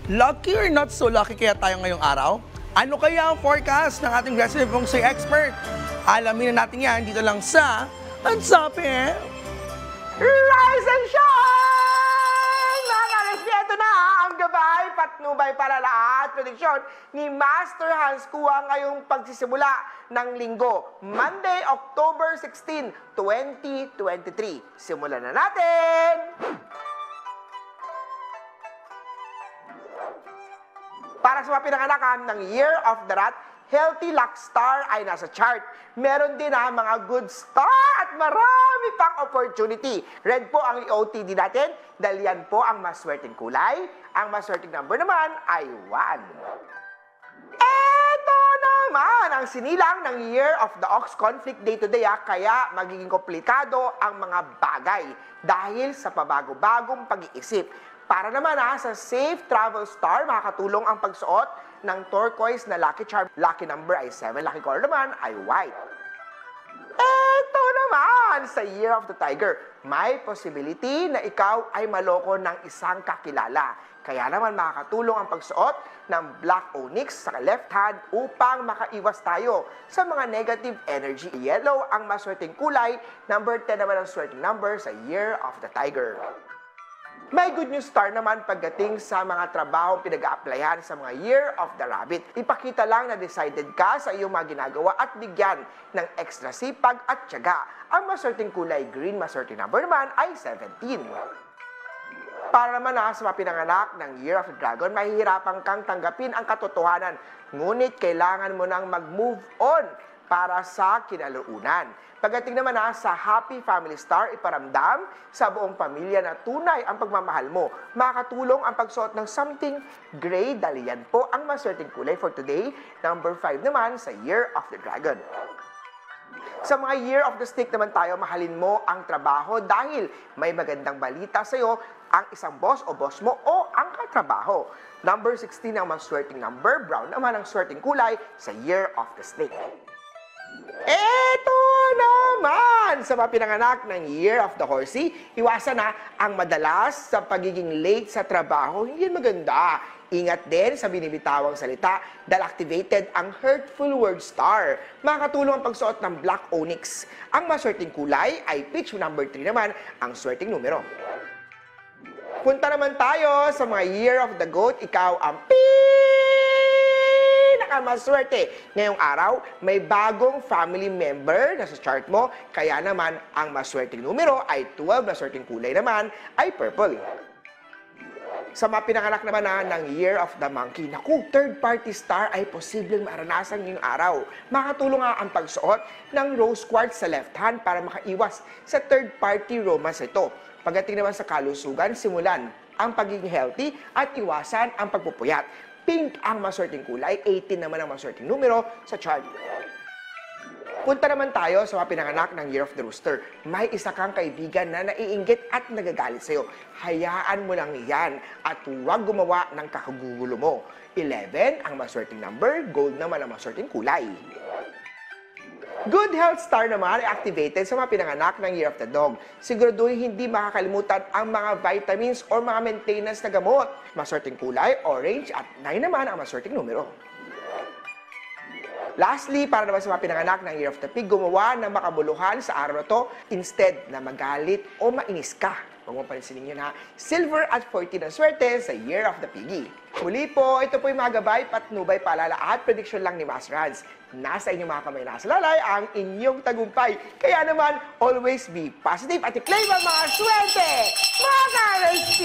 Lucky or not so lucky kaya tayo ngayong araw? Ano kaya ang forecast ng ating resident feng shui expert? Alamin na natin yan dito lang sa Ansapin Rise and shine! Mga ka-respeto na ang gabay, patnubay, palala at prediksyon ni Master Hans Kua ngayong pagsisimula ng linggo, Monday, October 16, 2023. Simulan na natin! Para sa mga pinanganak ng Year of the Rat, healthy luck star ay nasa chart. Meron din mga good star at marami pang opportunity. Red po ang OTD natin dahil yan po ang maswerteng kulay. Ang maswerteng number naman ay 1. Eto naman ang sinilang ng Year of the Ox conflict day to day, kaya magiging komplikado ang mga bagay dahil sa pabago-bagong pag-iisip. Para naman sa Safe Travel Star, makakatulong ang pagsuot ng turquoise na lucky charm. Lucky number ay 7, lucky color naman ay white. Eto naman sa Year of the Tiger, may possibility na ikaw ay maloko ng isang kakilala. Kaya naman makakatulong ang pagsuot ng black onyx sa left hand upang makaiwas tayo sa mga negative energy. Yellow ang maswerteng kulay, number 10 naman ang swerteng number sa Year of the Tiger. May good news star naman pagdating sa mga trabahong pinag-a-applyan sa mga Year of the Rabbit. Ipakita lang na decided ka sa iyong mga ginagawa at bigyan ng extra sipag at tiyaga. Ang maswerteng kulay green, maswerteng number naman ay 17. Para naman sa mga pinanganak ng Year of the Dragon, mahihirapan kang tanggapin ang katotohanan. Ngunit kailangan mo nang mag-move on para sa kinalaunan. Pagdating naman sa Happy Family Star, iparamdam sa buong pamilya na tunay ang pagmamahal mo. Makakatulong ang pagsuot ng something gray dahil yan po ang maswerteng kulay for today. Number 5 naman sa Year of the Dragon. Sa mga Year of the Snake naman tayo, mahalin mo ang trabaho dahil may magandang balita sa iyo ang isang boss o boss mo o ang katrabaho. Number 16 ang maswerteng number, brown naman ang swerteng kulay sa Year of the Snake. Eto naman! Sa mga pinanganak ng Year of the Horsey, iwasan ang madalas sa pagiging late sa trabaho. Hindi yan maganda. Ingat din sa binibitawang salita dahil activated ang hurtful word star. Makakatulong ang pagsuot ng black onyx. Ang maswerteng kulay ay peach, number 3 naman ang swerteng numero. Punta naman tayo sa mga Year of the Goat. Ikaw ang maswerte. Ngayong araw, may bagong family member na sa chart mo, kaya naman ang maswerteng numero ay 12, maswerteng kulay naman ay purple. Sa mga pinanganak naman ng Year of the Monkey, naku, third party star ay posibleng maranasan ngayong araw. Makatulong ang pagsuot ng rose quartz sa left hand para makaiwas sa third party romance ito. Pagdating naman sa kalusugan, simulan ang pagiging healthy at iwasan ang pagpupuyat. Pink ang maswerteng kulay, 18 naman ang maswerteng numero sa chart. Punta naman tayo sa mga pinanganak ng Year of the Rooster. May isa kang kaibigan na naiinggit at nagagalit sa'yo. Hayaan mo lang yan at huwag gumawa ng kakagugulo mo. 11 ang maswerteng number, gold naman ang maswerteng kulay. Good health star naman ay activated sa mga pinanganak ng Year of the Dog. Siguraduhin hindi makakalimutan ang mga vitamins or mga maintenance na gamot. Maswerteng kulay, orange at 9 naman ang maswerteng numero. Lastly, para naman sa mga pinanganak ng Year of the Pig, gumawa ng makabuluhan sa araw na to instead na magalit o mainis ka. Huwag mong pansinin nyo silver at 14 ang swerte sa Year of the Piggy. Muli po, ito po yung mga gabay, patnubay, paalala at prediksyon lang ni Master Hans. Nasa inyong mga kamay, nasa lalay ang inyong tagumpay. Kaya naman, always be positive at i-claim ang mga swerte! Mga ka-RSP!